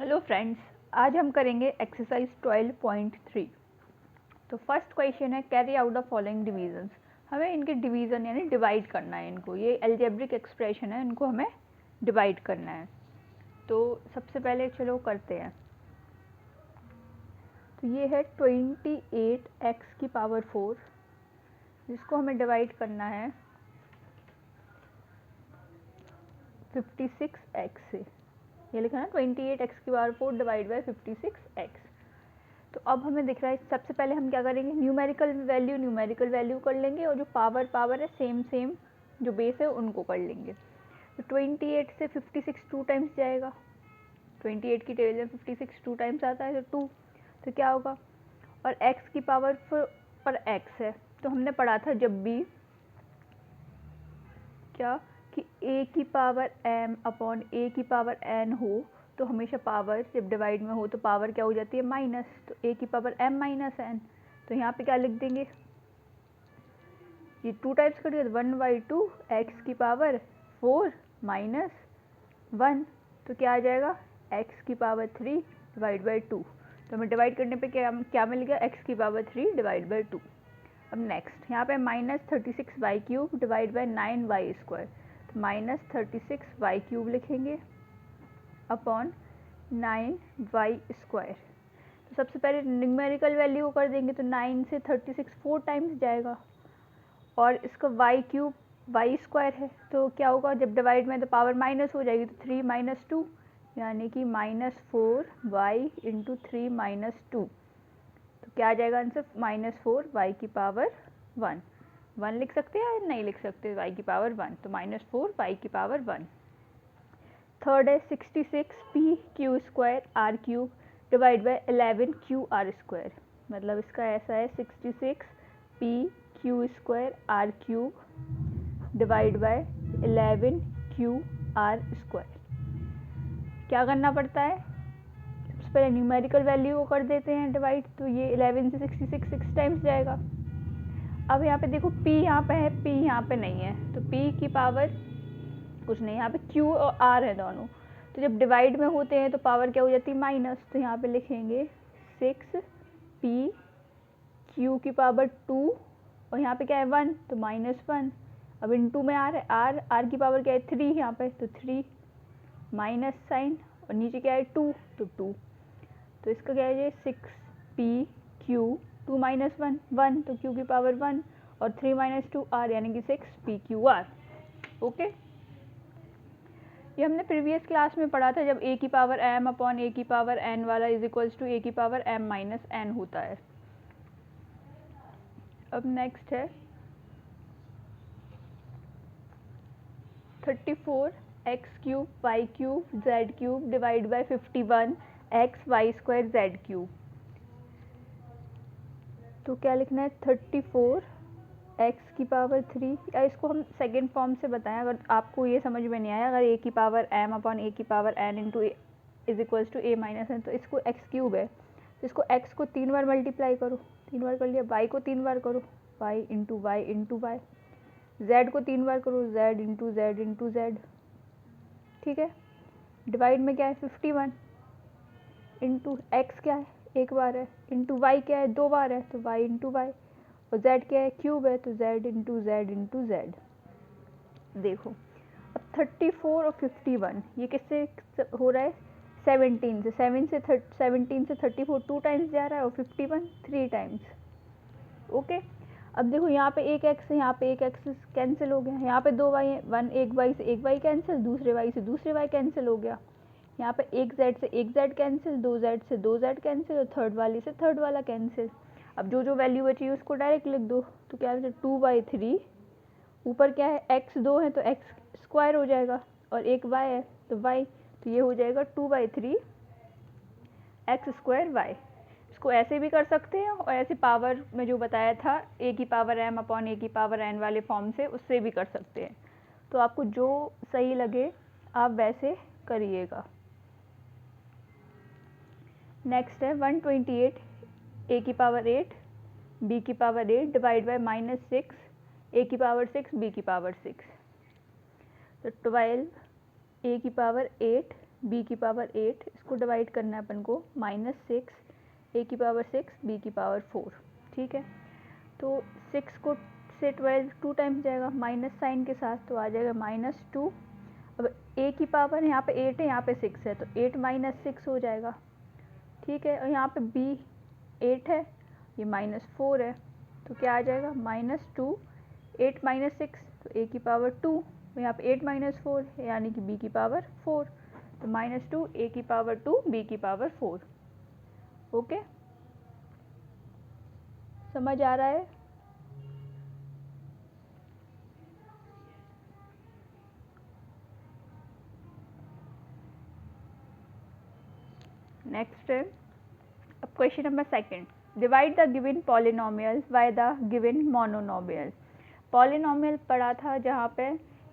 Hello friends, आज हम करेंगे एक्सरसाइज 12.3। तो फर्स्ट क्वेश्चन है carry out the following divisions. हमें इनके डिवीज़न यानी डिवाइड करना है इनको। ये अलजेब्रिक एक्सप्रेशन है, इनको हमें डिवाइड करना है। तो सबसे पहले चलो करते हैं। तो ये है 28x की पावर 4, जिसको हमें डिवाइड करना है 56x से। ये लिखा है 28x की पावर 4 डिवाइड बाई 56x। तो अब हमें दिख रहा है, सबसे पहले हम क्या करेंगे, न्यूमेरिकल वैल्यू कर लेंगे, और जो पावर है सेम जो बेस है उनको कर लेंगे। तो 28 से 56 टू टाइम्स जाएगा। 28 की टेबल में 56 टू टाइम्स आता है, तो 2। तो क्या होगा, और x की पावर पर x है, तो हमने पढ़ा था जब भी क्या कि a की पावर m अपॉन a की पावर n हो, तो हमेशा पावर जब डिवाइड में हो तो पावर क्या हो जाती है, माइनस। तो a की पावर m माइनस n। तो यहाँ पे क्या लिख देंगे, ये 2 टाइप्स कर दिया, 1/2 x की पावर 4 माइनस 1। तो क्या आ जाएगा, x की पावर 3 डिवाइड बाई 2। तो हमें डिवाइड करने पे क्या मिल गया, x की पावर 3 डिवाइड बाई 2। अब नेक्स्ट यहाँ पे -36y³ डिवाइड बाई 9y²। तो -36y³ लिखेंगे अपॉन 9y²। तो सबसे पहले न्यूमेरिकल वैल्यू को कर देंगे, तो 9 से 36 4 टाइम्स जाएगा, और इसका y³ y² है, तो क्या होगा, जब डिवाइड में तो पावर माइनस हो जाएगी, तो 3 माइनस 2 यानी कि -4y इंटू 3 माइनस 2। तो क्या आ जाएगा आंसर, -4y की पावर 1 लिख सकते हैं या नहीं लिख सकते, y की पावर 1, तो -4y की पावर 1। थर्ड है 66p² r³ divide by 11q r²। मतलब इसका ऐसा है 66p² r³ divide by 11q r²। क्या करना पड़ता है, सबसे पहले न्यूमेरिकल वैल्यू को कर देते हैं डिवाइड। तो ये 11 से 66 6 टाइम्स जाएगा। अब यहाँ पे देखो p यहाँ पे है, p यहाँ पे नहीं है, तो p की पावर कुछ नहीं, यहाँ पे q और r है दोनों। तो जब डिवाइड में होते हैं तो पावर क्या हो जाती है, माइनस। तो यहाँ पे लिखेंगे 6p q की पावर 2, और यहाँ पे क्या है 1, तो -1। अब इनटू में r है, r की पावर क्या है 3 यहाँ पे, तो 3 माइनस साइन, और नीचे क्या है 2, तो 2। तो इसका क्या है 6p³ 2 माइनस 1 1, तो q की पावर 1, और 3 माइनस 2 r यानी कि 6p QR। ओके, ये हमने प्रीवियस क्लास में पढ़ा था, जब a की पावर m अपॉन a की पावर n वाला इज इक्वल्स टू a की पावर m माइनस n होता है। अब नेक्स्ट है 34x³ y³ z³ divide by 51x y² z³। तो क्या लिखना है, 34x की पावर 3, या इसको हम सेकेंड फॉर्म से बताएं अगर आपको ये समझ में नहीं आया। अगर a की पावर m अपॉन a की power n into is equals to a minus n, तो इसको x³ है, तो इसको x को 3 बार मल्टीप्लाई करो, 3 बार कर लिया, y को 3 बार करो, y into y into y, z को 3 बार करो, z into z into z. ठीक है, डिवाइड में क्या है 51 इंटू x क्या है, एक बार है, इंटू वाई क्या है 2 बार है, तो y इंटू वाई, और z क्या है क्यूब है, तो z into z into Z. देखो अब 34 और 51 ये किससे हो रहा है, 17 से, 17 से 34 2 टाइम्स जा रहा है, और 51 3 टाइम्स। ओके, अब देखो यहाँ पे एक x है, यहाँ पे एक x कैंसिल हो गया, यहाँ पे 2 y है, एक y से एक y कैंसिल, दूसरे y से दूसरे y कैंसिल हो गया, यहाँ पे एक z से एक z कैंसिल, 2z से 2z कैंसिल, और थर्ड वाली से थर्ड वाला कैंसिल। अब जो वैल्यू बची है उसको डायरेक्ट लिख दो, तो क्या है 2/3, ऊपर क्या है x 2 है तो x² हो जाएगा, और एक y है तो y, तो ये हो जाएगा 2/3 x² y। इसको ऐसे भी कर सकते हैं, और ऐसे पावर में जो बताया था a की पावर m अपॉन a की पावर n वाले फॉर्म से, उससे भी कर सकते हैं। तो आपको जो सही लगे आप वैसे करिएगा। नेक्स्ट है 128 a की पावर 8 b की पावर 8 डिवाइड बाई -6 a की पावर 6 b की पावर 6। तो 12 a की पावर 8 बी की पावर 8, इसको डिवाइड करना है अपन को -6 ए की पावर 6 बी की पावर 4, ठीक है। तो 6 को से 12 2 टाइम्स जाएगा माइनस साइन के साथ, तो आ जाएगा -2। अब ए की पावर यहाँ पे 8 है, यहाँ पे 6 है, तो 8 - 6 हो जाएगा, ठीक है। और यहाँ पे बी 8 है, ये -4 है, तो क्या आ जाएगा -2 8 - 6, तो ए की पावर 2, यहाँ पे 8 - 4 यानी कि बी की पावर 4, तो -2 ए की पावर 2 बी की पावर 4। ओके, समझ आ रहा है? नेक्स्ट है अब question number second, divide the given polynomial by the given monomial. Polynomial पढ़ा था जहाँ पे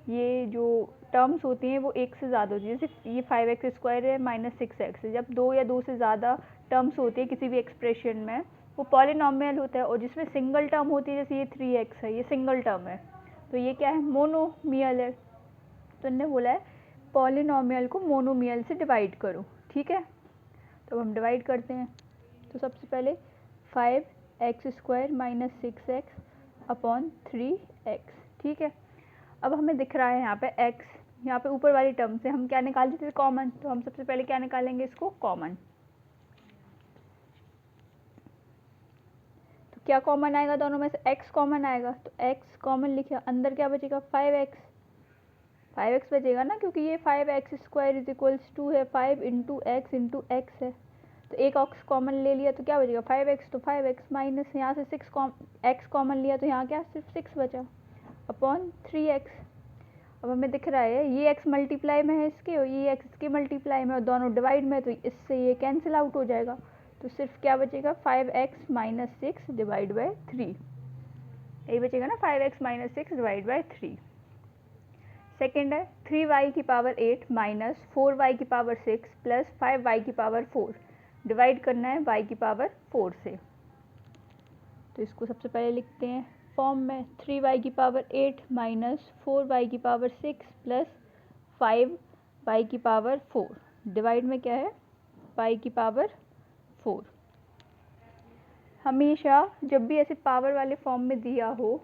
ये जो टर्म्स होती हैं वो एक से ज़्यादा होती है, जैसे ये 5x² है -6x है। जब दो या दो से ज़्यादा टर्म्स होती है किसी भी एक्सप्रेशन में वो पॉलिनोमियल होता है, और जिसमें सिंगल टर्म होती है जैसे ये 3x है, ये सिंगल टर्म है, तो ये क्या है, मोनोमियल है। तो इन्होंने बोला है पॉलिनोमियल को मोनोमियल से डिवाइड करो, ठीक है। तो हम डिवाइड करते हैं, तो सबसे पहले 5x² - 6x अपॉन 3x, ठीक है। अब हमें दिख रहा है यहाँ पे x, यहाँ पे ऊपर वाली टर्म से हम क्या निकाल देते थे, कॉमन। तो हम सबसे पहले क्या निकालेंगे, इसको कॉमन। तो क्या कॉमन आएगा, दोनों में से x कॉमन आएगा, तो x कॉमन लिखा, अंदर क्या बचेगा 5x बचेगा ना, क्योंकि ये 5x² = है 5 × x × x है, तो एक x कॉमन ले लिया तो क्या बचेगा 5x, तो 5x माइनस यहाँ से x कॉमन लिया तो यहाँ क्या सिर्फ 6 बचा अपॉन 3x। अब हमें दिख रहा है ये x मल्टीप्लाई में है इसके, और ये x इसके मल्टीप्लाई में, और दोनों डिवाइड में, तो इससे ये कैंसिल आउट हो जाएगा, तो सिर्फ क्या बचेगा 5x - 6 डिवाइड बाई 3, यही बचेगा ना 5x - 6 डिवाइड बाई 3। सेकेंड है 3y की पावर 8 माइनस 4y की पावर 6 प्लस 5y की पावर 4, डिवाइड करना है y की पावर 4 से। तो इसको सबसे पहले लिखते हैं फॉर्म में, 3y की पावर 8 माइनस 4y की पावर 6 प्लस 5y की पावर 4, डिवाइड में क्या है y की पावर 4। हमेशा जब भी ऐसे पावर वाले फॉर्म में दिया हो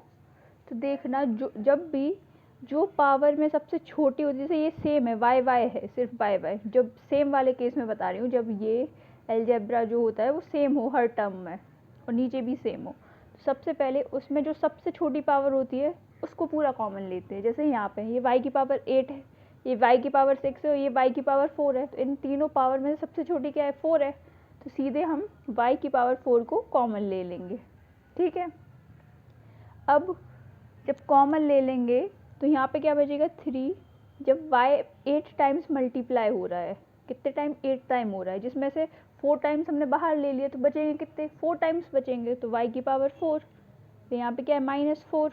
तो देखना जब भी जो पावर में सबसे छोटी होती है, जैसे ये सेम है y है, सिर्फ y, जब सेम वाले केस में बता रही हूँ, जब ये अलजेब्रा जो होता है वो सेम हो हर टर्म में और नीचे भी सेम हो, तो सबसे पहले उसमें जो सबसे छोटी पावर होती है उसको पूरा कॉमन लेते हैं। जैसे यहाँ पे ये y की पावर 8 है, ये y की पावर 6 है और ये y की पावर 4 है, तो इन तीनों पावर में सबसे छोटी क्या है 4 है, तो सीधे हम y की पावर 4 को कॉमन ले लेंगे, ठीक है। अब जब कॉमन ले लेंगे तो यहाँ पे क्या बचेगा 3, जब y 8 टाइम्स मल्टीप्लाई हो रहा है, कितने टाइम 8 टाइम हो रहा है, जिसमें से 4 टाइम्स हमने बाहर ले लिया, तो बचेंगे कितने 4 टाइम्स बचेंगे, तो y की पावर 4, तो यहाँ पे क्या है -4।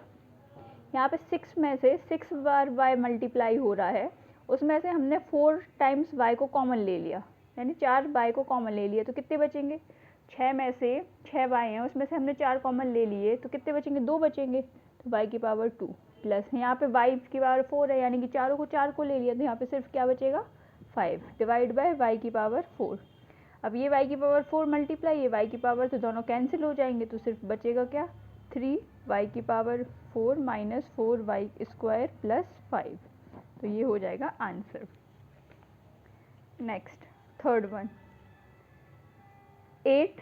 यहाँ पे 6 में से 6 बार y मल्टीप्लाई हो रहा है, उसमें से हमने 4 टाइम्स y को कॉमन ले लिया, यानी 4 y को कॉमन ले लिया, तो कितने बचेंगे 6 में से 6 y हैं, उसमें से हमने 4 कॉमन ले लिए, तो कितने बचेंगे 2 बचेंगे, तो y की पावर 2 प्लस यहाँ पे y की पावर 4 है, यानी कि चारों को 4 को ले लिया, तो यहाँ पे सिर्फ क्या बचेगा 5 डिवाइड बाय y की पावर 4। अब ये y की पावर 4 मल्टीप्लाई ये y की पावर, तो दोनों कैंसिल हो जाएंगे, तो सिर्फ बचेगा क्या 3 y की पावर 4 माइनस 4y² प्लस 5, तो ये हो जाएगा आंसर। नेक्स्ट थर्ड वन, 8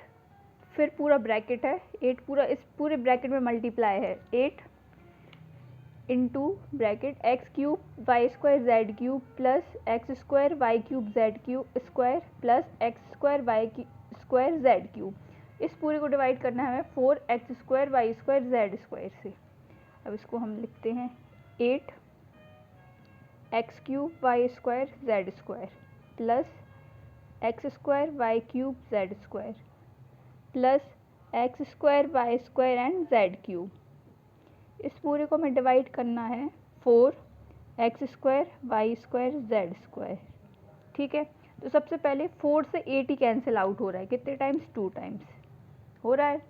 फिर पूरा ब्रैकेट है, 8 पूरा इस पूरे ब्रैकेट में मल्टीप्लाई है, 8 into bracket x³ y² z³ plus x² y³ z³ plus x² y² z³, इस पूरे को डिवाइड करना है हमें 4x² y² z² से। अब इसको हम लिखते हैं 8 x³ y² z² plus x² y³ z² plus x² y² and z³, इस पूरे को हमें डिवाइड करना है 4x² y² z², ठीक है। तो सबसे पहले 4 से 8 ही कैंसिल आउट हो रहा है, कितने टाइम्स 2 टाइम्स हो रहा है।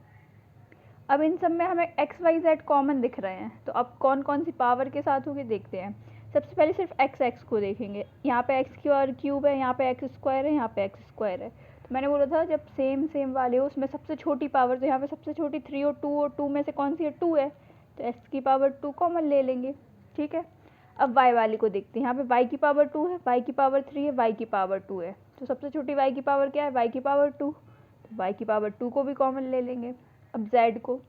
अब इन सब में हमें x y z कॉमन दिख रहे हैं, तो अब कौन कौन सी पावर के साथ होगी देखते हैं। सबसे पहले सिर्फ एक्स को देखेंगे। यहाँ पे एक्स क्यूब है, यहाँ पे एक्स स्क्वायर है, यहाँ पे एक्स स्क्वायर है। तो मैंने बोला था जब सेम वाले हो उसमें सबसे छोटी पावर, तो यहाँ पे सबसे छोटी 3 और 2 में से कौन सी है? 2 है, तो एक्स की पावर 2 कॉमन ले लेंगे। ठीक है, अब वाई वाली को देखते हैं। यहाँ पे वाई की पावर 2 है, वाई की पावर 3 है, वाई की पावर 2 है। तो सबसे छोटी वाई की पावर क्या है? वाई की पावर 2, तो वाई की पावर 2 को भी कॉमन ले लेंगे। अब जेड को,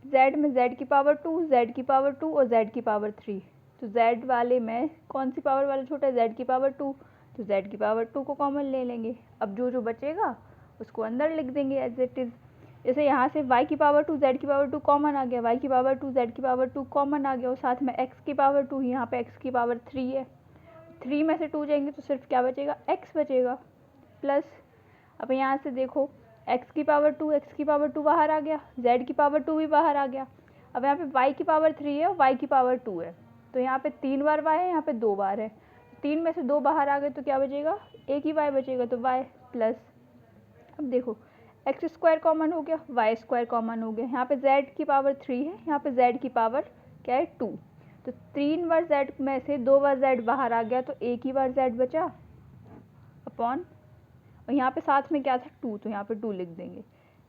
जेड में जेड की पावर 2, जेड की पावर 2 और जेड की पावर 3। तो जेड वाले में कौन सी पावर वाला छोटा है? जेड की पावर 2, तो जेड की पावर 2 को कॉमन ले लेंगे। अब जो बचेगा उसको अंदर लिख देंगे एज इट इज़। जैसे यहाँ से y की पावर 2 z की पावर 2 कॉमन आ गया, y की पावर 2 z की पावर 2 कॉमन आ गया, और साथ में x की पावर 2, यहाँ पे x की पावर 3 है। 3 में से 2 जाएंगे तो सिर्फ क्या बचेगा? x बचेगा प्लस। अब यहाँ से देखो x की पावर 2, x की पावर 2 बाहर आ गया, z की पावर 2 भी बाहर आ गया। अब यहाँ पे y की पावर 3 है और y की पावर 2 है, तो यहाँ पे 3 बार y है, यहाँ पे 2 बार है। 3 में से 2 बाहर आ गए तो क्या बचेगा? एक ही y बचेगा, तो y प्लस। अब देखो एक्स स्क्वायर कॉमन हो गया, वाई स्क्वायर कॉमन हो गया। यहाँ पे z की पावर 3 है, यहाँ पे z की पावर क्या है? 2। तो 3 बार z में से 2 बार z बाहर आ गया, तो एक ही बार z बचा अपॉन, और यहाँ पे साथ में क्या था? 2, तो यहाँ पे 2 लिख देंगे।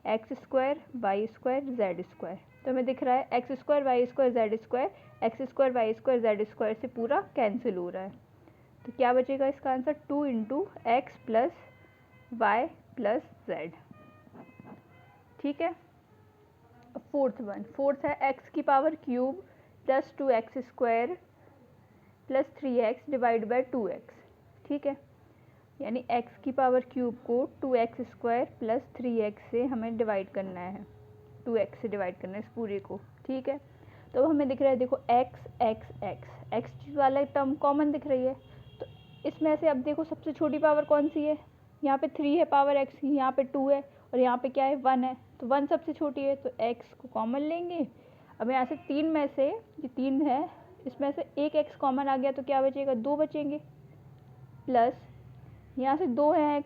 X square y square z square, तो हमें दिख रहा है x square y square z square, x square y square z square से पूरा कैंसिल हो रहा है। तो क्या बचेगा इसका answer? 2 into x plus y plus z. ठीक है, अब फोर्थ है एक्स की power cube plus 2x square plus 3x divide by 2x। ठीक है, यानी x की पावर क्यूब को 2x स्क्वायर प्लस 3x से हमें डिवाइड करना है, 2x से डिवाइड करना है इस पूरे को। ठीक है, तो हमें दिख रहा है देखो x वाला टर्म कॉमन दिख रही है, तो इसमें से अब देखो सबसे छोटी पावर कौन सी है? यहाँ पे 3 है पावर x की, यहाँ पे 2 है और यहाँ पे क्या है? 1 है, तो 1 सबसे छोटी है, तो x को कॉमन लेंगे। अब यहाँ से 3 में से, ये 3 है, इसमें से एक x कॉमन आ गया तो क्या बचेगा? 2 बचेंगे प्लस यहाँ से 2 है x,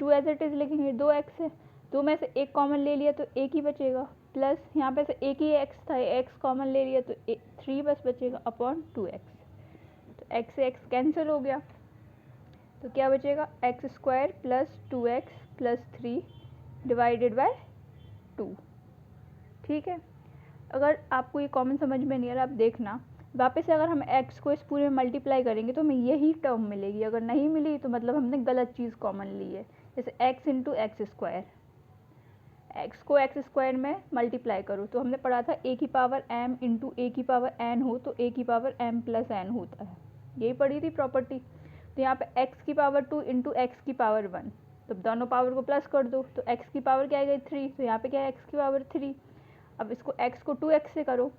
2 एज इट इज़ लिखेंगे, 2x है, 2 में से एक कॉमन ले लिया तो एक ही बचेगा प्लस यहाँ पे से एक ही x था, x कॉमन ले लिया तो 3 बस बचेगा अपॉन 2x। तो x से x कैंसिल हो गया, तो क्या बचेगा? X square plus 2x plus 3 divided by 2। ठीक है, अगर आपको ये कॉमन समझ में नहीं आ रहा, आप देखना वापस से, अगर हम x को इस पूरे में मल्टीप्लाई करेंगे तो हमें यही टर्म मिलेगी, अगर नहीं मिली तो मतलब हमने गलत चीज़ कॉमन ली है। जैसे x into x square, x को x स्क्वायर में मल्टीप्लाई करो तो हमने पढ़ा था a की पावर m इंटू a की पावर n हो तो a की पावर m प्लस n होता है, यही पढ़ी थी प्रॉपर्टी। तो यहाँ पे x की पावर 2 इंटू एक्स की पावर 1, तो दोनों पावर को प्लस कर दो, तो x की पावर क्या आ गई? 3, तो यहाँ पे क्या है? x की पावर 3। अब इसको x को 2x से करो,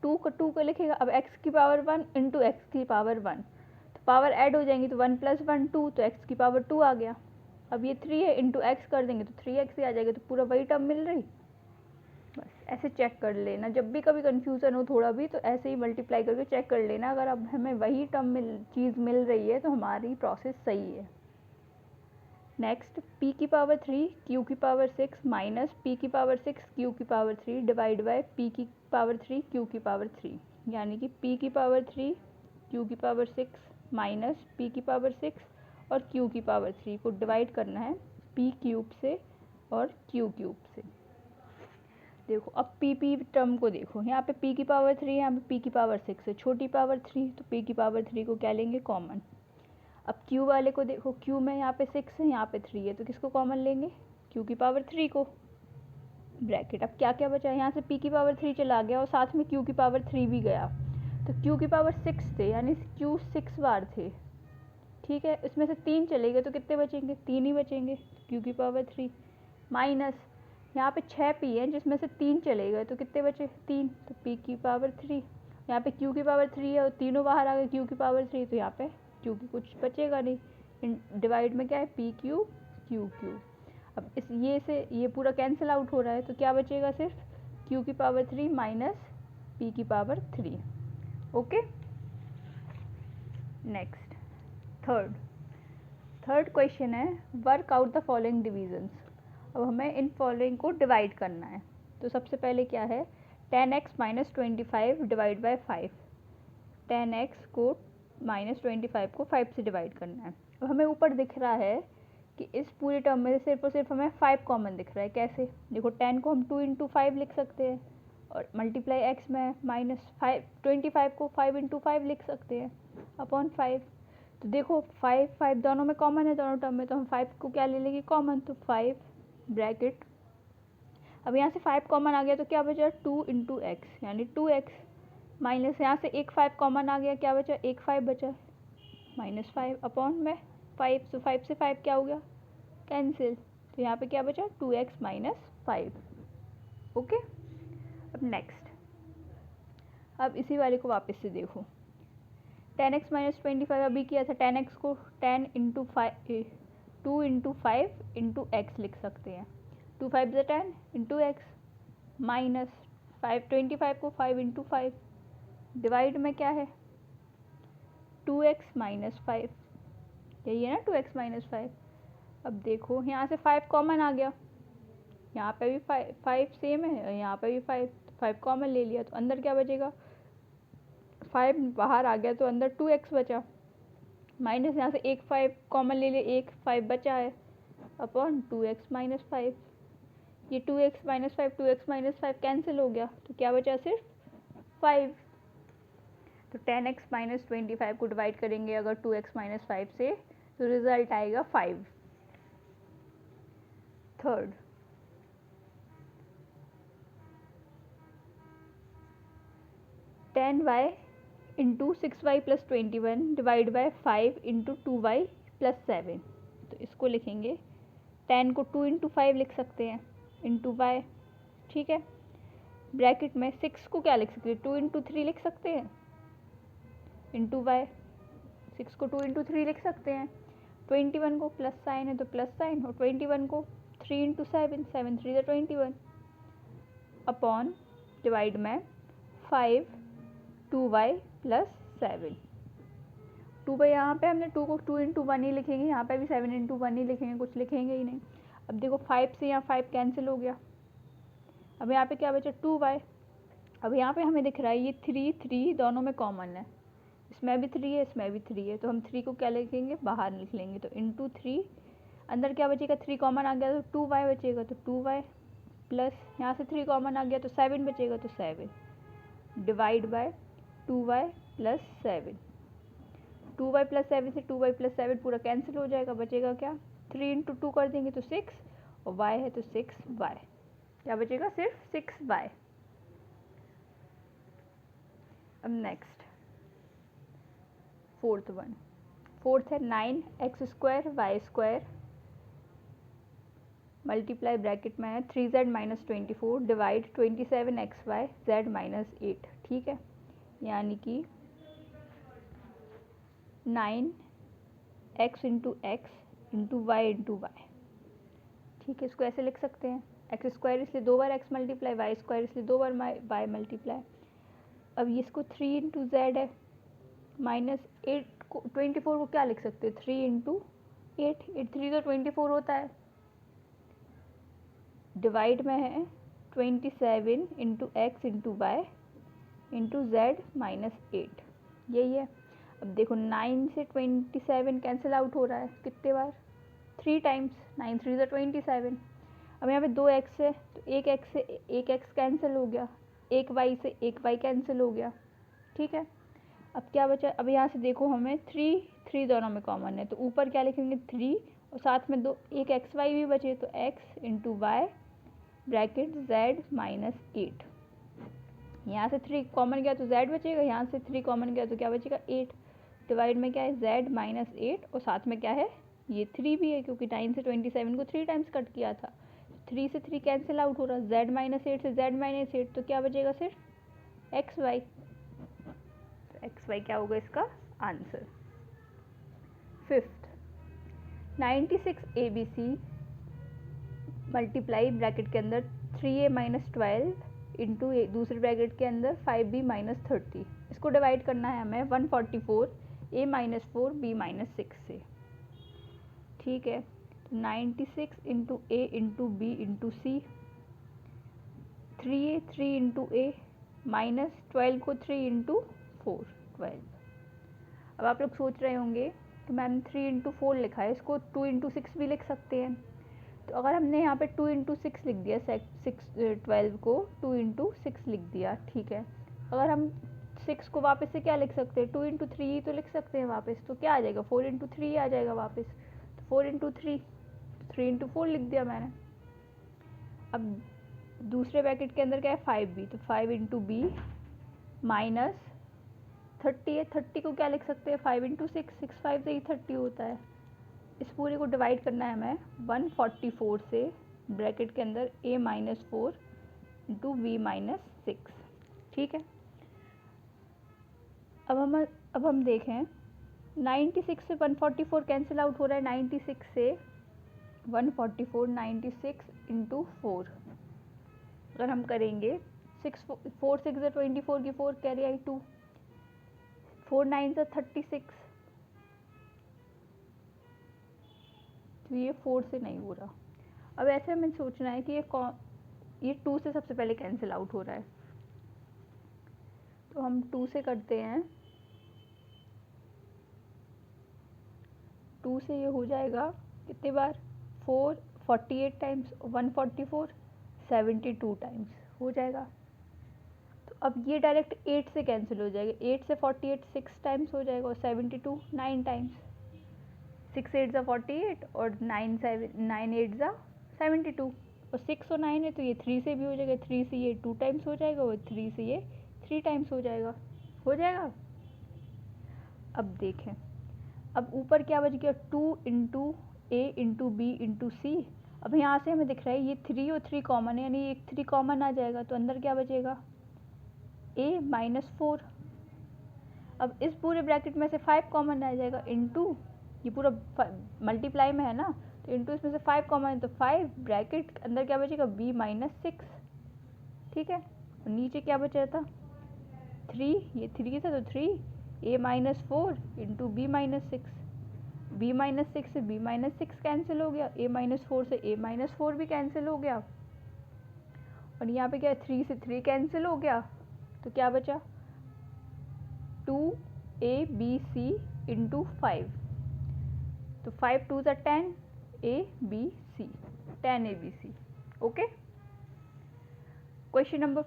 2 को लिखेगा, अब x की पावर 1 इंटू एक्स की पावर 1, तो पावर ऐड हो जाएंगी, तो 1 प्लस 1 2, तो x की पावर 2 आ गया। अब ये 3 है, इंटू एक्स कर देंगे तो 3x ही आ जाएगा, तो पूरा वही टर्म मिल रही। बस ऐसे चेक कर लेना, जब भी कभी कन्फ्यूज़न हो थोड़ा भी, तो ऐसे ही मल्टीप्लाई करके चेक कर लेना, अगर अब हमें वही टर्म चीज़ मिल रही है तो हमारी प्रोसेस सही है। नेक्स्ट, p की पावर 3 q की पावर 6 माइनस p की पावर 6 q की पावर 3 डिवाइड बाय p की पावर 3 q की पावर 3, यानी कि p की पावर 3 q की पावर 6 माइनस p की पावर 6 और q की पावर 3 को डिवाइड करना है p क्यूब से और q क्यूब से। देखो अब p टर्म को देखो, यहाँ पे p की पावर 3 है, यहाँ पे p की पावर 6 है, छोटी पावर 3, तो p की पावर 3 को क्या लेंगे? कॉमन। अब q वाले को देखो, q में यहाँ पे 6 है, यहाँ पे 3 है, तो किसको कॉमन लेंगे? q की पावर 3 को, ब्रैकेट। अब क्या क्या बचा? यहाँ से p की पावर 3 चला गया और साथ में q की पावर 3 भी गया, तो q की पावर 6 थे, यानी q 6 बार थे। ठीक है, इसमें से 3 चले गए तो कितने बचेंगे? 3 ही बचेंगे, q की पावर 3 माइनस यहाँ पे 6 p है जिसमें से 3 चले गए तो कितने बचे? 3, तो p की पावर 3, यहाँ पे q की पावर 3 है और तीनों बाहर आ गए q की पावर 3, तो यहाँ पे q की कुछ बचेगा नहीं, डिवाइड में क्या है? p cube q cube. अब इस ये से ये पूरा कैंसिल आउट हो रहा है, तो क्या बचेगा? सिर्फ q की पावर 3 माइनस p की power 3। Okay, next third question है, work out the following divisions. अब हमें इन फॉलोइंग को डिवाइड करना है, तो सबसे पहले क्या है? 10x minus 25 divide by 5, 10x को -25 को 5 से डिवाइड करना है। अब हमें ऊपर दिख रहा है कि इस पूरे टर्म में सिर्फ और सिर्फ हमें 5 कॉमन दिख रहा है। कैसे? देखो 10 को हम 2 इंटू 5 लिख सकते हैं और मल्टीप्लाई x में -25 को 5 इंटू 5 लिख सकते हैं अपॉन 5। तो देखो 5 दोनों में कॉमन है, दोनों टर्म में, तो हम 5 को क्या ले लेंगे कॉमन, तो 5 ब्रैकेट। अब यहाँ से 5 कॉमन आ गया तो क्या बचा 2 इंटू एक्स यानी 2x माइनस यहाँ से एक 5 कॉमन आ गया, क्या बचा एक 5 बचा -5 अपॉन में 5। तो 5 से 5 क्या हो गया कैंसिल, तो यहाँ पे क्या बचा 2x - 5। ओके, अब नेक्स्ट, अब इसी वाले को वापस से देखो 10x - 25 अभी किया था। 10x को 10 इंटू 5 2 इंटू 5 इंटू एक्स लिख सकते हैं। 2 5 ज़ा 10 इंटू एक्स माइनस 25 को 5 इंटू 5 डिवाइड में क्या है 2x - 5, यही है ना 2x - 5। अब देखो यहाँ से 5 कॉमन आ गया, यहाँ पे भी 5 सेम है और यहाँ पे भी 5 कॉमन ले लिया, तो अंदर क्या बचेगा 5 बाहर आ गया तो अंदर 2x बचा, माइनस यहाँ से एक 5 कॉमन ले लिया, एक 5 बचा है अपॉन 2x - 5। ये 2x - 5 2x - 5 कैंसिल हो गया, तो क्या बचा सिर्फ 5। तो 10x - 25 को डिवाइड करेंगे अगर 2x - 5 से तो रिजल्ट आएगा 5। Third, ten y into 6y + 21 divide by 5 into 2y + 7। तो इसको लिखेंगे 10 को 2 इंटू 5 लिख सकते हैं इंटू y, ठीक है। ब्रैकेट में 6 को क्या लिख सकते हैं 2 इंटू 3 लिख सकते हैं इंटू y, 6 को 2 इंटू 3 लिख सकते हैं। 21 को प्लस साइन है तो प्लस साइन, और 21 को 3 इंटू 7 7 3 ज़ा 21 अपॉन डिवाइड में 5 2y + 7। 2 यहाँ पे हमने 2 को 2 इंटू 1 ही लिखेंगे, यहाँ पे भी 7 इंटू 1 ही लिखेंगे, कुछ लिखेंगे ही नहीं। अब देखो 5 से यहाँ 5 कैंसिल हो गया, अब यहाँ पे क्या बचा 2y। अब यहाँ पे हमें दिख रहा है ये 3 दोनों में कॉमन है, इसमें भी 3 है इसमें भी 3 है, तो हम 3 को क्या लिखेंगे बाहर लिख लेंगे, तो इंटू 3 अंदर क्या बचेगा 3 कॉमन आ गया तो 2y बचेगा, तो 2y प्लस यहाँ से 3 कॉमन आ गया तो 7 बचेगा, तो 7 डिवाइड बाय 2y + 7। 2y + 7 से 2y + 7 पूरा कैंसिल हो जाएगा, बचेगा क्या 3 इंटू 2 कर देंगे तो 6 और y है तो 6y, क्या बचेगा सिर्फ 6y। अब नेक्स्ट फोर्थ है 9x² y² मल्टीप्लाई ब्रैकेट में है 3z - 24 डिवाइड 27xy z - 8, ठीक है। यानी कि 9x into x into y into y, ठीक है। इसको ऐसे लिख सकते हैं x² इसलिए 2 बार x मल्टीप्लाई, y² इसलिए 2 बार y मल्टीप्लाई। अब इसको 3 इंटू जेड है, -8 को 24 को क्या लिख सकते हैं 3 इंटू 8, 8 3 तो 24 होता है, डिवाइड में है 27 into x into y into z -8, यही है। अब देखो 9 से 27 कैंसिल आउट हो रहा है कितने बार 3 टाइम्स, 9 3 ज़ा 27। अब यहाँ पे 2 एक्स है तो एक एक्स से एक एक्स कैंसिल हो गया, एक वाई से एक वाई कैंसिल हो गया, ठीक है। अब क्या बचा, अब यहाँ से देखो हमें 3 दोनों में कॉमन है तो ऊपर क्या लिखेंगे 3 और साथ में एक एक्स वाई भी बचे तो x into y bracket z -8। यहाँ से 3 कॉमन गया तो z बचेगा, यहाँ से 3 कॉमन गया तो क्या बचेगा 8, डिवाइड में क्या है z -8 और साथ में क्या है ये 3 भी है क्योंकि 9 से 27 को 3 टाइम्स कट किया था, 3 से 3 कैंसिल आउट हो रहा, z -8 से z -8 तो क्या बचेगा सिर्फ एक्स वाई, तो एक्स वाई क्या होगा इसका answer. Fifth 96 ABC multiply bracket के अंदर 3a - 12 इंटू दूसरे ब्रैकेट के अंदर 5b - 30, इसको डिवाइड करना है हमें 144 a - 4 b - 6 से, ठीक है। तो 96 into a into b into c, 3a 3 into a -12 को 3 इंटू 4 12। अब आप लोग सोच रहे होंगे कि मैम 3 इंटू 4 लिखा है, इसको 2 इंटू 6 भी लिख सकते हैं। तो अगर हमने यहाँ पे 2 इंटू 6 लिख दिया, 12 को 2 इंटू 6 लिख दिया, ठीक है। अगर हम 6 को वापस से क्या लिख सकते हैं, 2 इंटू 3 ही तो लिख सकते हैं वापस। तो क्या आ जाएगा, 4 इंटू 3 आ जाएगा वापस। तो 4 इंटू 3 इंटू 4 लिख दिया मैंने। अब दूसरे ब्रैकेट के अंदर क्या है, 5b, तो 5 इंटू बी माइनस 30 है। 30 को क्या लिख सकते हैं, 5 इंटू 6, 5 से ही 30 होता है। इस पूरे को डिवाइड करना है हमें 144 से, ब्रैकेट के अंदर a minus 4 into v minus 6, ठीक है। अब हम देखें 96 से 144 कैंसिल आउट हो रहा है, 96 से 144, 96 इंटू 4 अगर हम करेंगे 4 6 ज़ा 24 की 4 कैरी आई 2, 4 9 ज़ा 36, तो ये 4 से नहीं हो रहा। अब ऐसे हमें सोचना है कि ये 2 से सबसे पहले कैंसिल आउट हो रहा है, तो हम 2 से करते हैं। 2 से ये हो जाएगा कितने बार, 4 48 टाइम्स, 144 72 टाइम्स हो जाएगा। तो अब ये डायरेक्ट 8 से कैंसिल हो जाएगा, 8 से 48 6 टाइम्स हो जाएगा और 72 9 टाइम्स। 6 8 ज़ा 48 और 9 8 ज़ा 72, और 6 और 9 है तो ये 3 से भी हो जाएगा, 3 से ये 2 टाइम्स हो जाएगा और 3 से ये 3 टाइम्स हो जाएगा। अब देखें, अब ऊपर क्या बच गया, 2 इंटू ए इंटू बी इंटू सी। अब यहाँ से हमें दिख रहा है ये 3 और 3 कॉमन है, यानी एक 3 कॉमन आ जाएगा, तो अंदर क्या बचेगा, a माइनस 4। अब इस पूरे ब्रैकेट में से 5 कॉमन आ जाएगा, इंटू ये पूरा मल्टीप्लाई में है ना, तो इंटू इसमें से 5 कॉमन है, तो 5 ब्रैकेट अंदर क्या बचेगा, b माइनस 6, ठीक है। और नीचे क्या बचा था, 3, ये 3 था तो 3 a minus 4 into b minus 6, b minus 6 से b माइनस 6 कैंसिल हो गया, a माइनस 4 से a माइनस 4 भी कैंसिल हो गया, और यहाँ पे क्या है, 3 से 3 कैंसिल हो गया, तो क्या बचा, 2abc इंटू 5, तो 5 2 ज़ा 10 abc, 10 abc, okay. Question number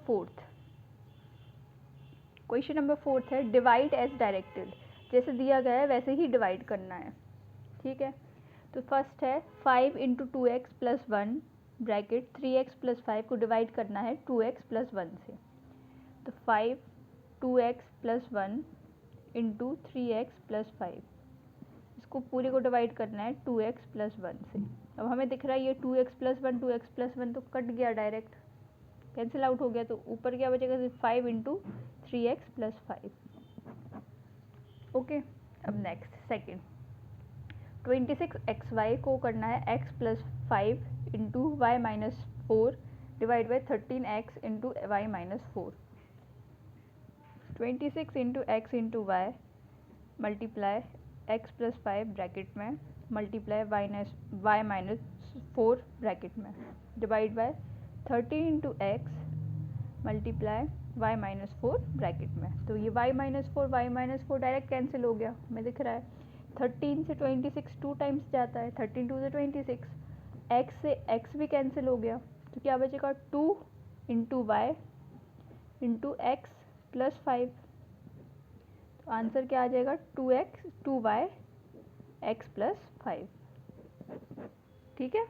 4 है, डिवाइड एज डायरेक्टेड। जैसे दिया गया है वैसे ही डिवाइड करना है, ठीक है। तो फर्स्ट है 5 into 2x plus 1 bracket 3x plus 5 को डिवाइड करना है 2x प्लस 1 से, तो 5 2x plus 1 into 3x plus 5, इसको पूरे को डिवाइड करना है 2x प्लस 1 से। अब हमें दिख रहा है ये 2x प्लस 1 2x प्लस 1 तो कट गया, डायरेक्ट कैंसिल आउट हो गया, तो ऊपर क्या बचेगा, 5 इंटू 3x प्लस 5, ओके। अब नेक्स्ट सेकेंड 26xy को करना है x plus 5 into y minus 4 divide by 13x into y minus 4। 26 into x into y multiply x plus 5 bracket में मल्टीप्लाई वाई माइनस 4 ब्रैकेट में divide by 13 into x multiply y minus 4 bracket में। तो ये Y minus 4 direct cancel हो गया, हमें दिख रहा है। 13 से 26 2 टाइम्स जाता है, 13 2 से 26, एक्स से एक्स भी कैंसिल हो गया, तो क्या बचेगा 2 into y into x plus 5, तो आंसर क्या आ जाएगा 2y x प्लस 5, ठीक है।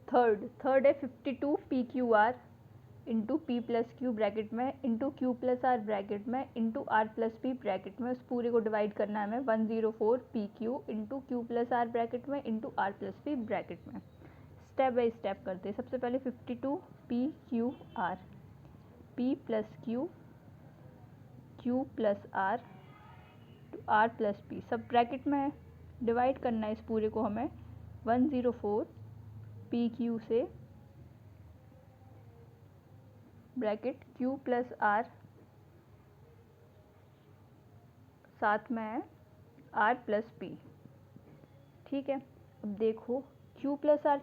थर्ड है 52 PQR into P plus Q bracket में into Q plus R bracket में into R plus P bracket में, उस पूरे को डिवाइड करना है हमें 104 PQ into Q plus R bracket में into R plus P bracket में। स्टेप बाई स्टेप करते हैं। सबसे पहले 52 PQR, P plus Q Q plus R to R plus P, सब ब्रैकेट में है, डिवाइड करना है इस पूरे को हमें 104 पी क्यू से ब्रैकेट क्यू प्लस आर साथ में है आर प्लस पी, ठीक है। अब देखो क्यू प्लस आर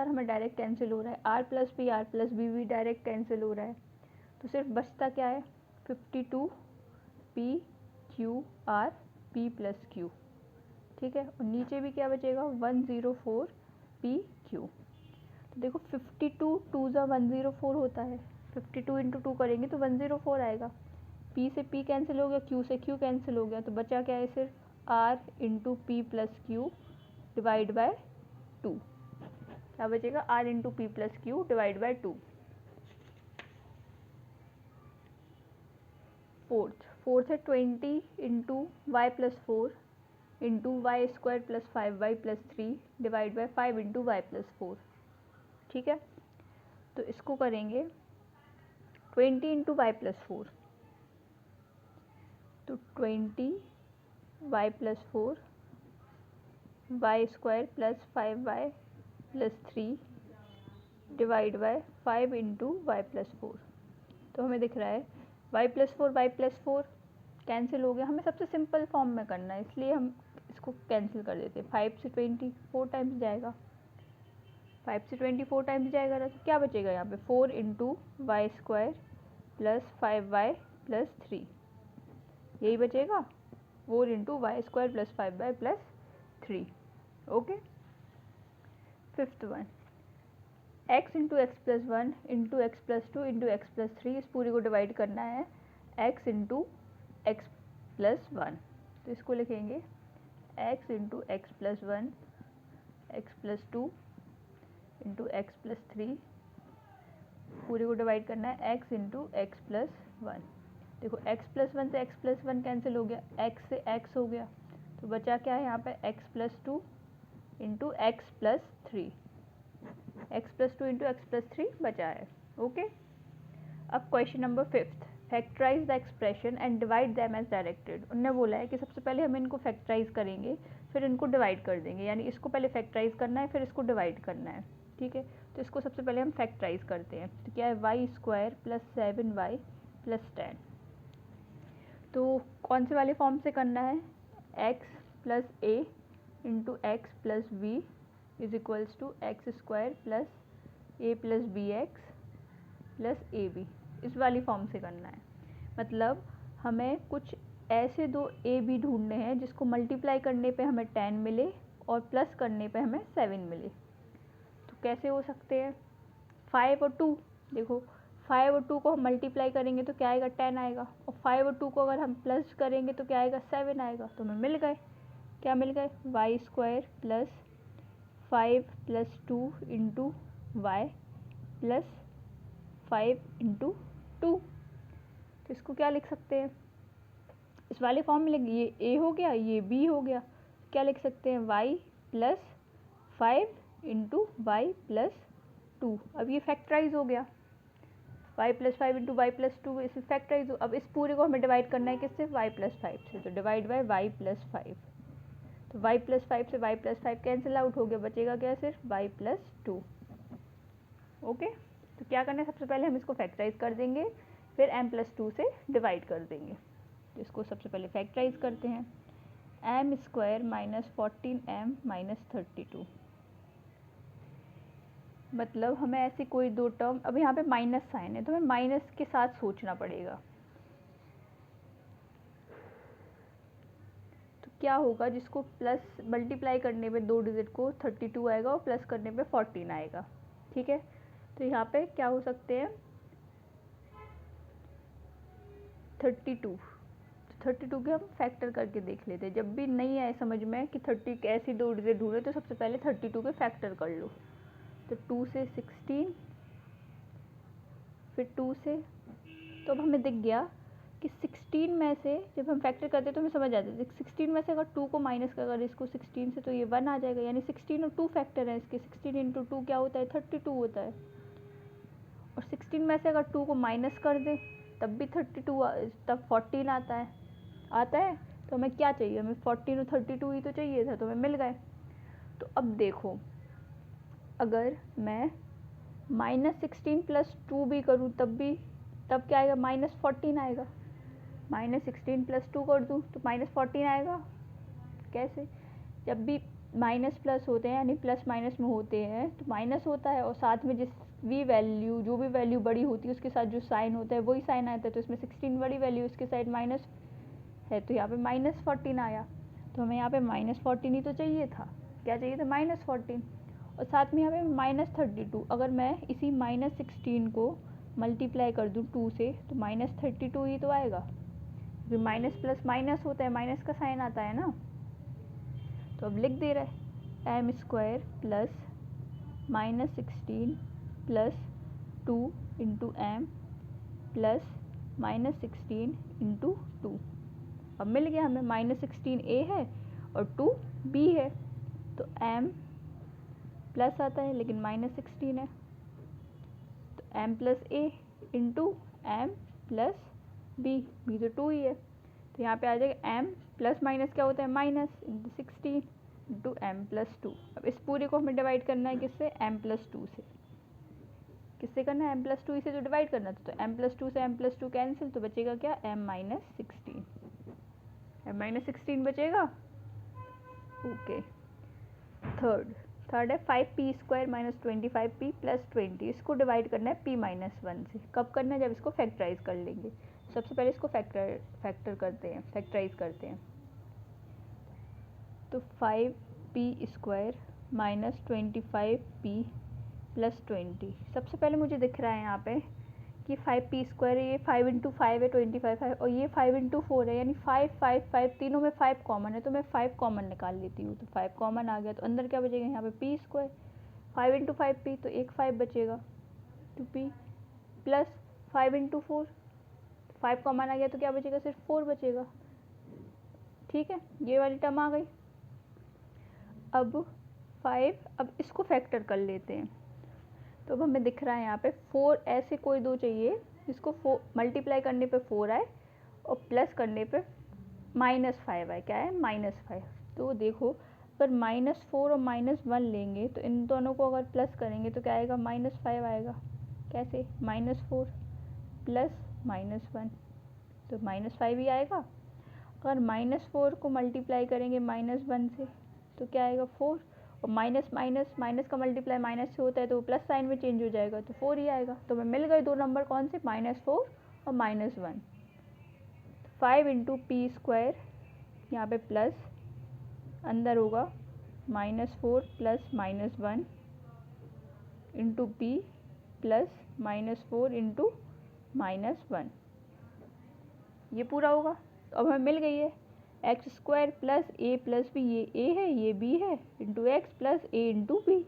हमें डायरेक्ट कैंसिल हो रहा है, आर प्लस बी भी डायरेक्ट कैंसिल हो रहा है, तो सिर्फ बचता क्या है 52 P Q R P plus Q, ठीक है। और नीचे भी क्या बचेगा 104 पी क्यू। तो देखो 52 टू ज़ा 104 होता है, 52 इंटू 2 करेंगे तो 104 आएगा। P से P कैंसिल हो गया, Q से Q कैंसिल हो गया, तो बचा क्या है सिर्फ R into P plus q divide by 2। क्या बचेगा R into P plus q divide by 2। Fourth है 20 into y plus 4 into y square plus 5y plus 3 divide by 5 into y plus 4, ठीक है। तो इसको करेंगे 20 इंटू वाई प्लस 4, तो 20 y plus 4 y square plus 5y plus 3 divide by 5 into y plus 4। तो हमें दिख रहा है y प्लस 4 कैंसिल हो गया, हमें सबसे सिंपल फॉर्म में करना है इसलिए हम इसको कैंसिल कर देते हैं। 5 से 24 टाइम्स जाएगा, 5 से 24 टाइम्स जाएगा ना, तो क्या बचेगा यहाँ पे 4 into y square plus 5y plus 3, यही बचेगा 4 into y square plus 5y plus 3। Okay. Fifth one x into x plus 1 into x plus 2 into x plus 3, इस पूरी को डिवाइड करना है x इंटू एक्स प्लस 1। तो इसको लिखेंगे x into x plus 1 x plus 2 into x plus 3, पूरे को डिवाइड करना है x इंटू एक्स प्लस 1। देखो x प्लस 1 से x प्लस 1 कैंसिल हो गया, x से x हो गया, तो बचा क्या है यहाँ पे x plus 2 into x plus 3, x plus 2 into x plus 3 बचा है। ओके। अब question number 5, factorise the expression and divide them as directed. उन्होंने बोला है कि सबसे पहले हम इनको फैक्टराइज करेंगे फिर इनको डिवाइड कर देंगे, यानी इसको पहले फैक्टराइज करना है फिर इसको डिवाइड करना है, ठीक है। तो इसको सबसे पहले हम फैक्टराइज करते हैं। तो क्या है Y square plus 7y plus 10। तो कौन से वाले फॉर्म से करना है, x plus a into x plus b is equals to x square plus a plus b x plus a b, इस वाली फॉर्म से करना है। मतलब हमें कुछ ऐसे दो ए बी ढूंढने हैं जिसको मल्टीप्लाई करने पे हमें 10 मिले और प्लस करने पे हमें 7 मिले। तो कैसे हो सकते हैं, 5 और 2, देखो 5 और 2 को हम मल्टीप्लाई करेंगे तो क्या आएगा 10 आएगा, और 5 और 2 को अगर हम प्लस करेंगे तो क्या आएगा 7 आएगा। तो हमें मिल गए, क्या मिल गए y square plus 5 plus 2 into y plus 5 into 2। तो इसको क्या लिख सकते हैं, इस वाले फॉर्म में ये a हो गया ये b हो गया, क्या लिख सकते हैं y plus 5 into y plus 2। अब ये फैक्टराइज हो गया, y plus 5 into y plus 2 इसे फैक्टराइज हो। अब इस पूरे को हमें डिवाइड करना है किससे, y प्लस 5 से, तो डिवाइड बाय y प्लस 5। तो y प्लस 5 से y प्लस 5 कैंसिल आउट हो गया, बचेगा क्या सिर्फ y प्लस 2। ओके। तो क्या करना है, सबसे पहले हम इसको फैक्टराइज कर देंगे फिर m प्लस 2 से डिवाइड कर देंगे। तो इसको सबसे पहले फैक्टराइज करते हैं, m square minus 14m minus 32। मतलब हमें ऐसी कोई दो टर्म, अब यहाँ पे माइनस साइन है तो हमें माइनस के साथ सोचना पड़ेगा। तो क्या होगा, जिसको प्लस मल्टीप्लाई करने पे 2 डिजिट को 32 आएगा और प्लस करने पे 14 आएगा, ठीक है। तो यहाँ पे क्या हो सकते हैं 32, 32 के हम फैक्टर करके देख लेते हैं। जब भी नहीं आए समझ में कि 30 ऐसी 2 डिजिट ढूंढे तो सबसे पहले 32 के फैक्टर कर लो। तो 2 से 16 फिर 2 से, तो अब हमें दिख गया कि 16 में से जब हम फैक्टर करते तो हमें समझ आता है 16 में से अगर 2 को माइनस कर अगर इसको 16 से तो ये 1 आ जाएगा, यानी 16 और 2 फैक्टर है इसके, 16 इंटू 2 क्या होता है 32 होता है। और 16 में से अगर 2 को माइनस कर दें तब भी 32 तब 14 आता है। तो हमें क्या चाहिए, हमें 14 और 32 ही तो चाहिए था, तो हमें मिल गए। तो अब देखो अगर मैं -16 प्लस 2 भी करूँ तब क्या आएगा -14 आएगा। -16 प्लस 2 कर दूँ तो -14 आएगा। कैसे, जब भी माइनस प्लस होते हैं यानी प्लस माइनस में होते हैं तो माइनस होता है और साथ में जिस वी वैल्यू, जो भी वैल्यू बड़ी होती है उसके साथ जो साइन होता है वही साइन आता है, तो इसमें 16 बड़ी वैल्यू, इसके साइड माइनस है तो यहाँ पे -14 आया। तो हमें यहाँ पे -14 ही तो चाहिए था, क्या चाहिए था, -14। और साथ में यहाँ पे -32, अगर मैं इसी -16 को मल्टीप्लाई कर दूँ 2 से तो -32 ही तो आएगा, क्योंकि माइनस प्लस माइनस होता है, माइनस का साइन आता है ना। तो अब लिख दे रहा है m² plus -16 plus 2 into m plus -16 into 2। अब मिल गया हमें, -16 a है और 2 b है, तो m प्लस आता है लेकिन -16 है, तो m plus a into m plus b, b तो 2 ही है, तो यहाँ पे आ जाएगा m प्लस माइनस क्या होता है, minus into 16 into m plus 2। अब इस पूरे को हमें डिवाइड करना है किससे, m प्लस 2 से। किससे करना है, m प्लस 2 इसे तो डिवाइड करना था, तो m प्लस 2 से m प्लस 2 कैंसिल, तो बचेगा क्या, m माइनस 16, m माइनस 16 बचेगा। ओके, थर्ड है 5p² माइनस 25p प्लस 20, इसको डिवाइड करना है p माइनस 1 से। कब करना है, जब इसको फैक्टराइज कर लेंगे। सबसे पहले इसको फैक्टराइज करते हैं। तो 5p² माइनस 25p प्लस 20, सबसे पहले मुझे दिख रहा है यहाँ पे कि 5p², ये 5 इंटू 5 है 25 है, और ये 5 इंटू 4 है, यानी 5 5 5, तीनों में 5 कॉमन है, तो मैं 5 कॉमन निकाल लेती हूँ। तो 5 कॉमन आ गया, तो अंदर क्या बचेगा, यहाँ पे p², 5 इंटू 5p, तो एक 5 बचेगा 2p, प्लस 5 इंटू 4, 5 कॉमन आ गया तो क्या बचेगा, सिर्फ 4 बचेगा। ठीक है, ये वाली टर्म आ गई। अब 5, अब इसको फैक्टर कर लेते हैं। तो अब हमें दिख रहा है यहाँ पे 4, ऐसे कोई दो चाहिए जिसको 4 मल्टीप्लाई करने पे 4 आए और प्लस करने पे -5 आए। क्या है, -5। तो देखो, अगर -4 और -1 लेंगे तो इन दोनों को अगर प्लस करेंगे तो क्या आएगा, -5 आएगा। कैसे, -4 प्लस -1, तो -5 ही आएगा। अगर -4 को मल्टीप्लाई करेंगे -1 से तो क्या आएगा, 4, और माइनस माइनस माइनस का मल्टीप्लाई माइनस से होता है तो वो प्लस साइन में चेंज हो जाएगा, तो 4 ही आएगा। तो हमें मिल गए दो नंबर, कौन से, -4 और -1। 5 इंटू p², यहाँ पे प्लस, अंदर होगा -4 plus -1 into p plus -4 into -1, ये पूरा होगा। अब हमें मिल गई है x² plus a plus b, ये a है ये b है, into x plus a into b.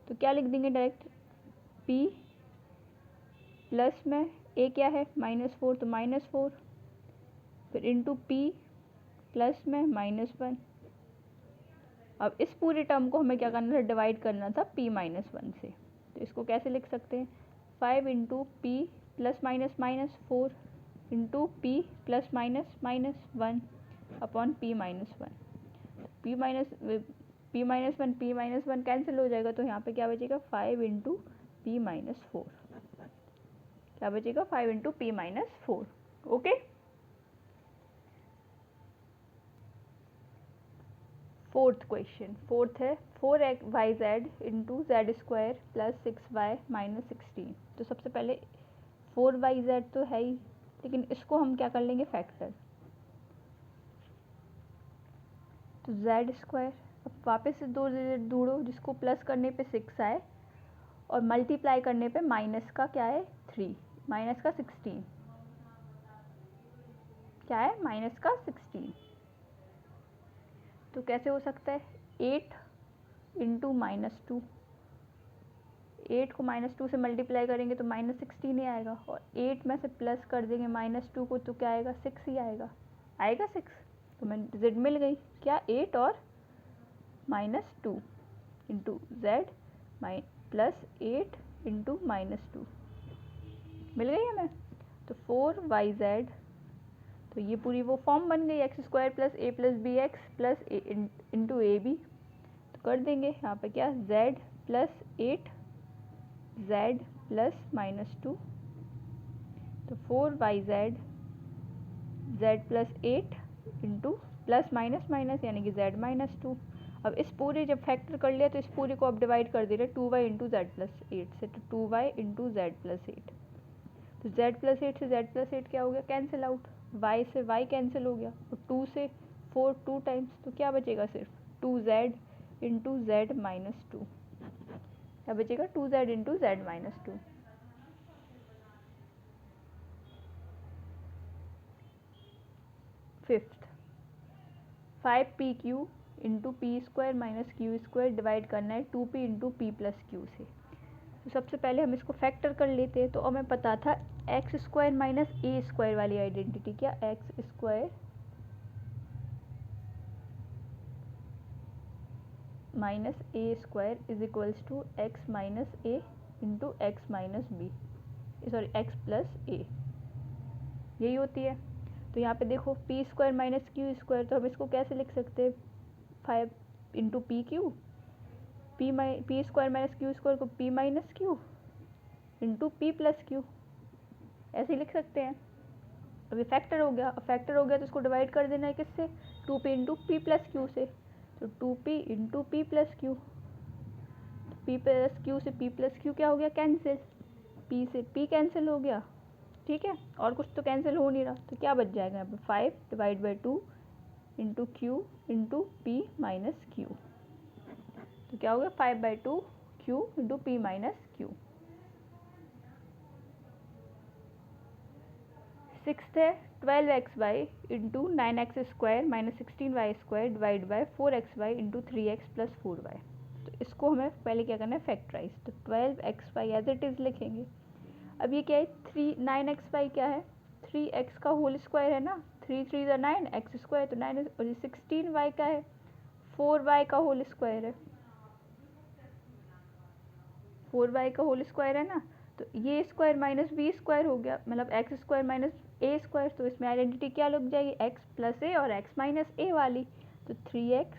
तो क्या लिख देंगे डायरेक्ट, p प्लस में a क्या है, -4, तो -4, फिर इंटू p प्लस में -1। अब इस पूरे टर्म को हमें क्या करना था, डिवाइड करना था p माइनस 1 से। तो इसको कैसे लिख सकते हैं, 5 into p plus minus minus 4 into p plus minus minus 1 upon p minus 1। p minus 1 cancel हो जाएगा, तो यहाँ पे क्या बचेगा, 5 इंटू p माइनस 4, क्या बचेगा, 5 into p minus 4। Okay, fourth question, fourth है 4yz into z² plus 6y minus 16। तो सबसे पहले 4yz तो है ही, लेकिन इसको हम क्या कर लेंगे, फैक्टर। तो z², अब वापस से दो डिजिट ढूंढो जिसको प्लस करने पे 6 आए और मल्टीप्लाई करने पे माइनस का क्या है, 3, माइनस का 16, क्या है, माइनस का 16। तो कैसे हो सकता है, 8 इंटू -2, 8 को -2 से मल्टीप्लाई करेंगे तो -16 ही आएगा, और 8 में से प्लस कर देंगे -2 को तो क्या आएगा, 6 ही आएगा, आएगा 6। तो मैं z मिल गई, क्या, 8 और -2 इंटू z प्लस 8 इंटू -2 मिल गई हमें। तो 4yz, तो ये पूरी वो फॉर्म बन गई, x² plus a plus b x plus into a b. तो कर देंगे यहाँ पे क्या, z प्लस 8 z प्लस -2, तो 4yz z plus 8 into plus minus minus यानी कि z -2। अब इस पूरे जब फैक्टर कर लिया तो इस पूरे को अब डिवाइड कर दे रहे 2y इंटू जेड प्लस 8 से, तो 2y इंटू जेड प्लस 8, तो z प्लस 8 से z प्लस 8 क्या हो गया, कैंसिल आउट, y से y कैंसिल हो गया, और 2 से 4 2 टाइम्स, तो क्या बचेगा सिर्फ 2z इंटू जेड माइनस 2, क्या बचेगा 2z into Z minus 2। Fifth 5pq into P square minus Q square divide करना है 2p into P plus Q से। तो सबसे पहले हम इसको फैक्टर कर लेते हैं। तो हमें पता था X square minus A square वाली आइडेंटिटी, क्या X square minus A square is equals to X minus A into X minus B, sorry X plus A, यही होती है। तो यहाँ पे देखो P square minus Q square, तो हम इसको कैसे लिख सकते हैं, 5 into P Q, P square minus Q square को P minus Q into P plus Q, ऐसे ही लिख सकते हैं। अभी फैक्टर हो गया, अब फैक्टर हो गया तो इसको डिवाइड कर देना है किससे, 2p into P plus Q से, तो 2p into P plus Q, P plus Q से पी प्लस क्यू क्या हो गया, कैंसिल, पी से पी कैंसिल हो गया, ठीक है, और कुछ तो कैंसिल हो नहीं रहा, तो क्या बच जाएगा यहाँ पे 5 divide by 2 into Q into P minus Q, तो क्या हो गया 5/2 Q into P minus Q. Sixth है 12xy into 9x square minus 16y square divide by 4xy into 3x plus 4y। तो इसको हमें पहले क्या करना है, फैक्टराइज, तो 12xy एज इट इज़ लिखेंगे। अब ये क्या है, 9xy क्या है, 3x का होल स्क्वायर है ना, 3 3 ज़ा 9 x स्क्वायर, तो 9, और ये 16y का है, 4y का होल स्क्वायर है, 4y का होल स्क्वायर है ना, तो ये स्क्वायर माइनस बी स्क्वायर हो गया, मतलब x square minus A square, तो इसमें आइडेंटिटी क्या लग जाएगी, एक्स प्लस ए और एक्स माइनस ए वाली, तो 3x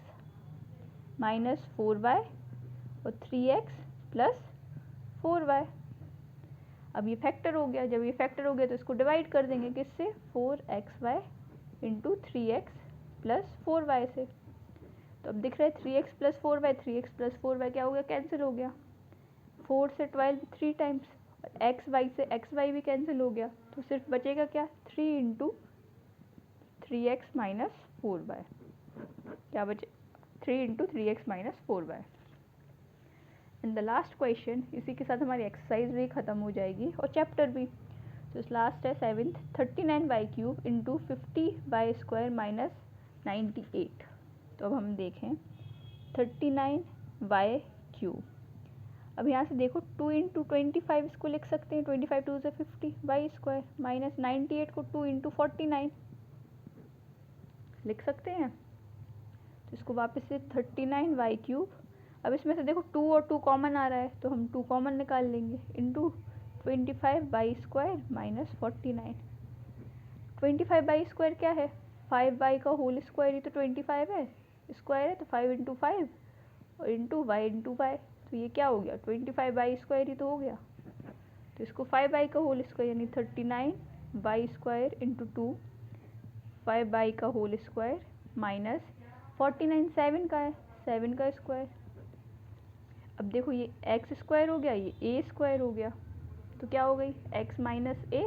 माइनस 4y और 3x प्लस 4y। अब ये फैक्टर हो गया, जब ये फैक्टर हो गया तो इसको डिवाइड कर देंगे किससे, 4xy into 3x plus 4y से। तो अब दिख रहा है 3x plus 4y, 3x plus 4y क्या हो गया, कैंसिल हो गया, 4 से 12 3 टाइम्स, एक्स वाई से एक्स वाई भी कैंसिल हो गया, तो सिर्फ बचेगा क्या, 3 इंटू 3x माइनस 4y, क्या बचे 3 into 3x minus 4y। In the last question, इसी के साथ हमारी एक्सरसाइज भी ख़त्म हो जाएगी और चैप्टर भी। तो लास्ट है 7th 39y cube into 50y square minus 98। तो अब हम देखें 39y क्यूब, अब यहाँ से देखो 2 इंटू 25 इसको लिख सकते हैं, 25 2 से 50 वाई स्क्वायर माइनस 98 को 2 इंटू 49 लिख सकते हैं। तो इसको वापस से 39 वाई क्यूब, अब इसमें से देखो 2 और 2 कॉमन आ रहा है, तो हम 2 कॉमन निकाल लेंगे, into 25 y square minus 49। 25 y square क्या है, 5 वाई का होल स्क्वायर ही तो 25 है, स्क्वायर है, तो 5 इंटू 5 और इंटू वाई इंटू वाई, तो ये क्या हो गया 25 वाई स्क्वायर ही तो हो गया। तो इसको 5 वाई का होल स्क्वायर यानी 39 वाई स्क्वायर इंटू 2, 5 वाई का होल स्क्वायर माइनस 49 7 का है, 7 का स्क्वायर। अब देखो ये एक्स स्क्वायर हो गया, ये ए स्क्वायर हो गया, तो क्या हो गई एक्स माइनस ए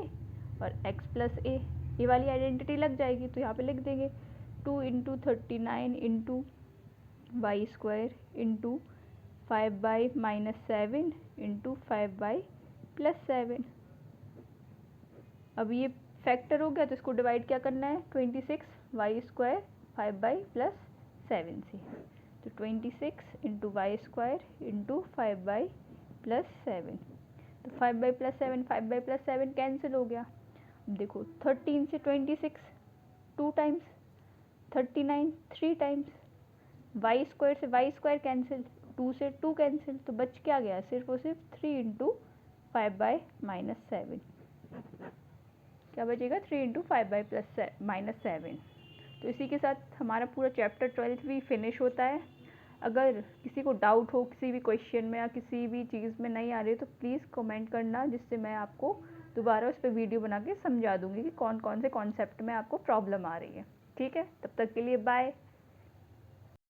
और एक्स प्लस ए, ये वाली आइडेंटिटी लग जाएगी। तो यहाँ पे लिख देंगे 2 into 39 into y square into 5 by minus 7 into 5 by plus 7। अब ये फैक्टर हो गया तो इसको डिवाइड क्या करना है, 26 वाई स्क्वायर 5 बाई प्लस 7 से, तो 26 into y square into 5 by plus 7, तो 5 by plus 7 5 by plus 7 cancel हो गया। देखो 13 से 26 2 टाइम्स, 39 3 टाइम्स, वाई स्क्वायर से वाई स्क्वायर कैंसिल, 2 से 2 कैंसिल, तो बच क्या गया सिर्फ और सिर्फ 3 इंटू 5 बाई माइनस 7, क्या बचेगा 3 इंटू 5 बाई प्लस माइनस 7। तो इसी के साथ हमारा पूरा चैप्टर 12 भी फिनिश होता है। अगर किसी को डाउट हो किसी भी क्वेश्चन में या किसी भी चीज़ में नहीं आ रही तो प्लीज़ कमेंट करना, जिससे मैं आपको दोबारा उस पर वीडियो बना के समझा दूँगी कि कौन कौन से कॉन्सेप्ट में आपको प्रॉब्लम आ रही है। ठीक है, तब तक के लिए बाय।